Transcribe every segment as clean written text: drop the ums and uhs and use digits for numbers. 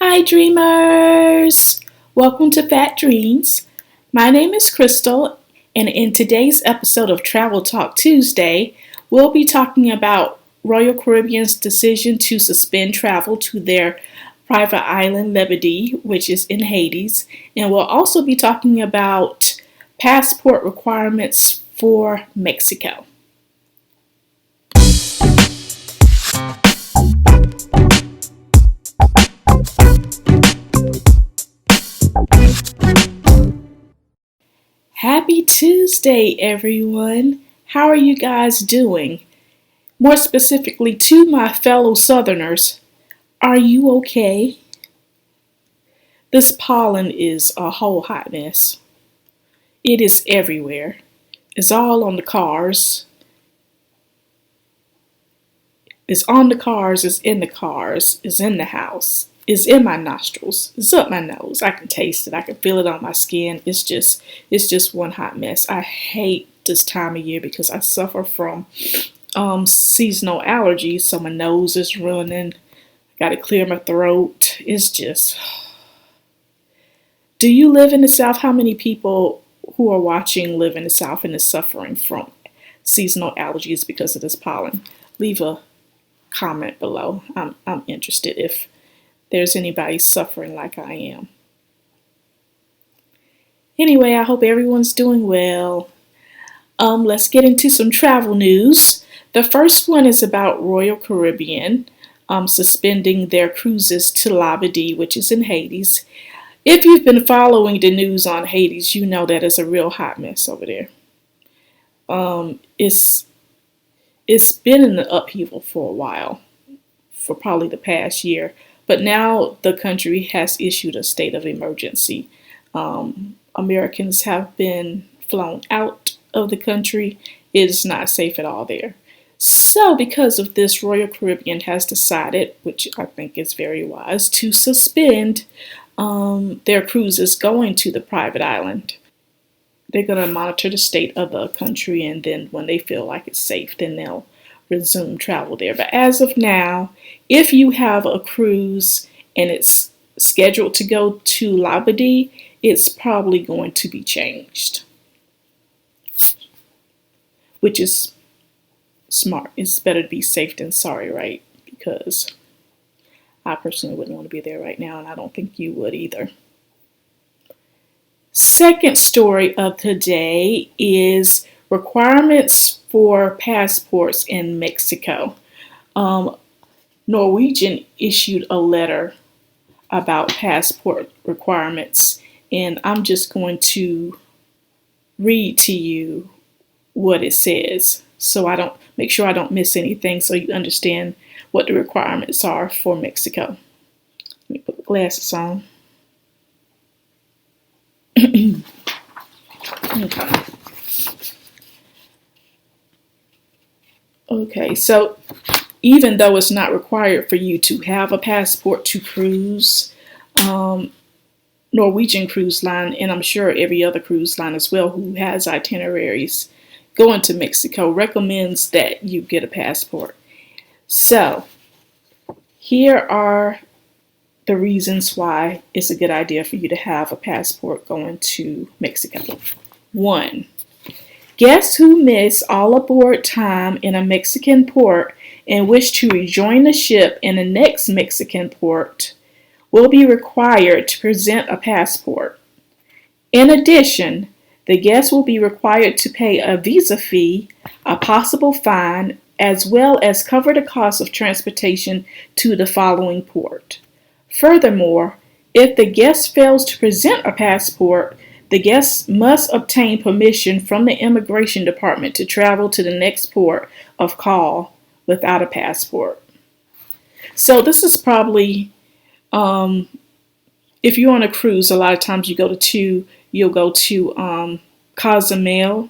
Hi, dreamers! Welcome to Fat Dreams. My name is Crystal, and in today's episode of Travel Talk Tuesday, we'll be talking about Royal Caribbean's decision to suspend travel to their private island, Labadee, which is in Haiti, and we'll also be talking about passport requirements for Mexico. Happy Tuesday, everyone. How are you guys doing? More specifically, to my fellow Southerners, are you okay? This pollen is a whole hot mess. It is everywhere. It's all on the cars. It's on the cars, it's in the cars, it's in the house, it's in my nostrils, it's up my nose. I can taste it, I can feel it on my skin. It's just one hot mess. I hate this time of year because I suffer from seasonal allergies, so my nose is running. I gotta clear my throat. It's just. Do you live in the South? How many people who are watching live in the South and is suffering from seasonal allergies because of this pollen? Leave a comment below. I'm interested if there's anybody suffering like I am. Anyway, I hope everyone's doing well. Let's get into some travel news. The first one is about Royal Caribbean suspending their cruises to Labadee, which is in Haiti. If you've been following the news on Haiti, you know that it's a real hot mess over there. It's been in the upheaval for a while, for probably the past year, but now the country has issued a state of emergency. Americans have been flown out of the country. It is not safe at all there. So because of this, Royal Caribbean has decided, which I think is very wise, to suspend their cruises going to the private island. They're going to monitor the state of the country, and then when they feel like it's safe, then they'll resume travel there. But as of now, if you have a cruise and it's scheduled to go to Labadee, it's probably going to be changed, which is smart. It's better to be safe than sorry, right? Because I personally wouldn't want to be there right now, and I don't think you would either. Second story of today is requirements for passports in Mexico. Norwegian issued a letter about passport requirements, and I'm just going to read to you what it says so I don't make sure I don't miss anything, so you understand what the requirements are for Mexico. Let me put the glasses on. Okay, so even though it's not required for you to have a passport to cruise, Norwegian Cruise Line, and I'm sure every other cruise line as well who has itineraries going to Mexico, recommends that you get a passport. So here are the reasons why it's a good idea for you to have a passport going to Mexico. 1. Guests who miss all aboard time in a Mexican port and wish to rejoin the ship in the next Mexican port will be required to present a passport. In addition, the guests will be required to pay a visa fee, a possible fine, as well as cover the cost of transportation to the following port. Furthermore, if the guest fails to present a passport, the guest must obtain permission from the immigration department to travel to the next port of call without a passport. So this is probably, if you're on a cruise, a lot of times you'll go to Cozumel,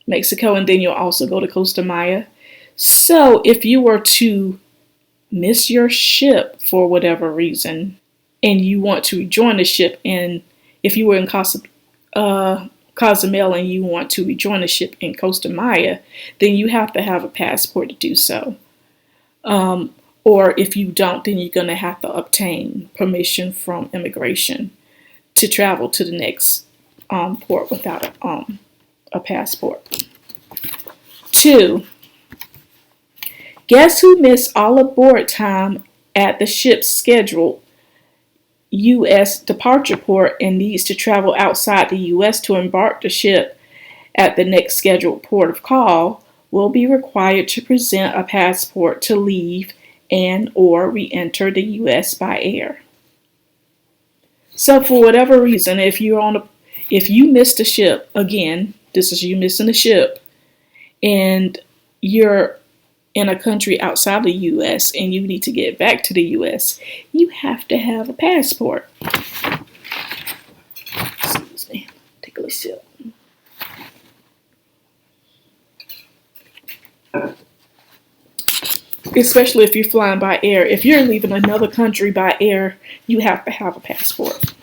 Mexico, and then you'll also go to Costa Maya. So if you were to miss your ship for whatever reason, and you want to rejoin the ship, and if you were in Cozumel and you want to rejoin the ship in Costa Maya, then you have to have a passport to do so. or if you don't, then you're going to have to obtain permission from immigration to travel to the next port without a passport. 2. Guess who missed all aboard time at the ship's scheduled U.S. departure port and needs to travel outside the U.S. to embark the ship at the next scheduled port of call will be required to present a passport to leave and or re-enter the U.S. by air. So for whatever reason, if you missed a ship, again, this is you missing a ship, and you're in a country outside the U.S. and you need to get back to the U.S., you have to have a passport. Excuse me. Take a little sip. Especially if you're flying by air. If you're leaving another country by air, you have to have a passport.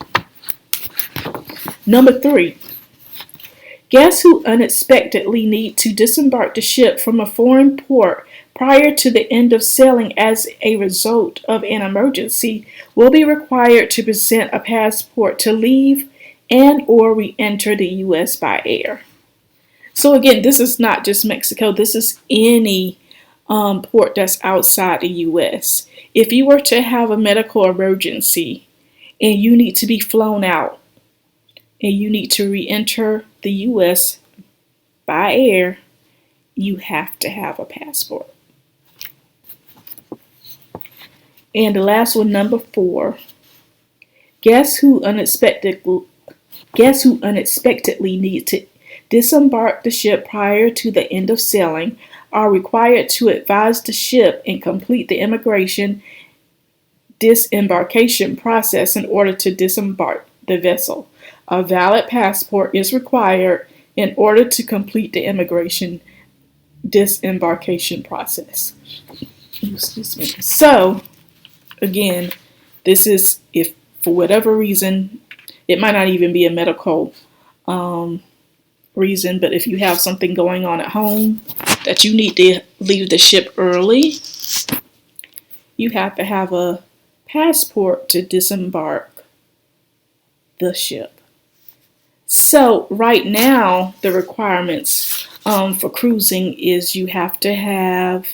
Number 3. Guess who unexpectedly need to disembark the ship from a foreign port prior to the end of sailing as a result of an emergency will be required to present a passport to leave and or re-enter the U.S. by air. So again, this is not just Mexico. This is any port that's outside the U.S. If you were to have a medical emergency and you need to be flown out and you need to re-enter the U.S. by air, you have to have a passport. And the last one, number 4. Guess who unexpectedly needs to disembark the ship prior to the end of sailing are required to advise the ship and complete the immigration disembarkation process in order to disembark the vessel. A valid passport is required in order to complete the immigration disembarkation process. Excuse me. So, again, this is if for whatever reason, it might not even be a medical reason, but if you have something going on at home that you need to leave the ship early, you have to have a passport to disembark the ship. So right now, the requirements for cruising is you have to have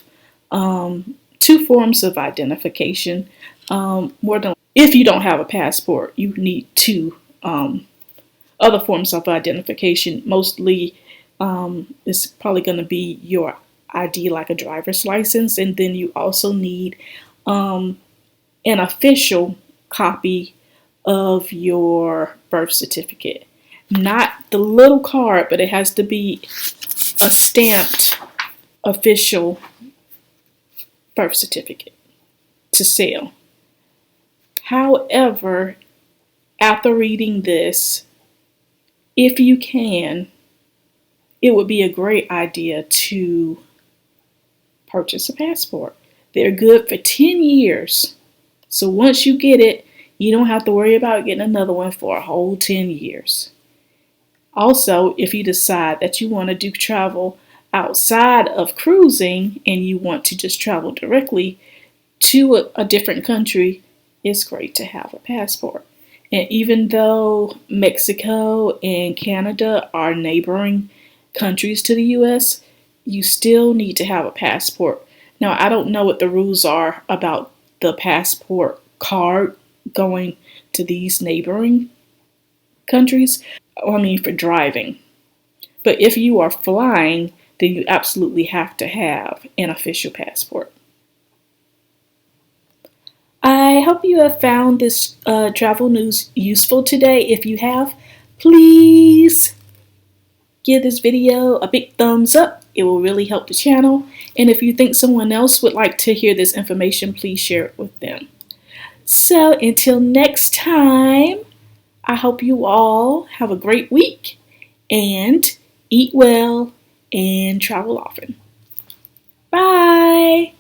2 forms of identification. If you don't have a passport, you need 2 other forms of identification. Mostly, it's probably going to be your ID, like a driver's license, and then you also need an official copy of your birth certificate. Not the little card, but it has to be a stamped official birth certificate to sail. However, after reading this, if you can, it would be a great idea to purchase a passport. They're good for 10 years. So once you get it, you don't have to worry about getting another one for a whole 10 years. Also, if you decide that you want to do travel outside of cruising and you want to just travel directly to a different country, it's great to have a passport. And even though Mexico and Canada are neighboring countries to the U.S., you still need to have a passport. Now, I don't know what the rules are about the passport card going to these neighboring countries. For driving. But if you are flying, then you absolutely have to have an official passport. I hope you have found this travel news useful today. If you have, please give this video a big thumbs up. It will really help the channel. And if you think someone else would like to hear this information, please share it with them. So until next time, I hope you all have a great week and eat well and travel often. Bye.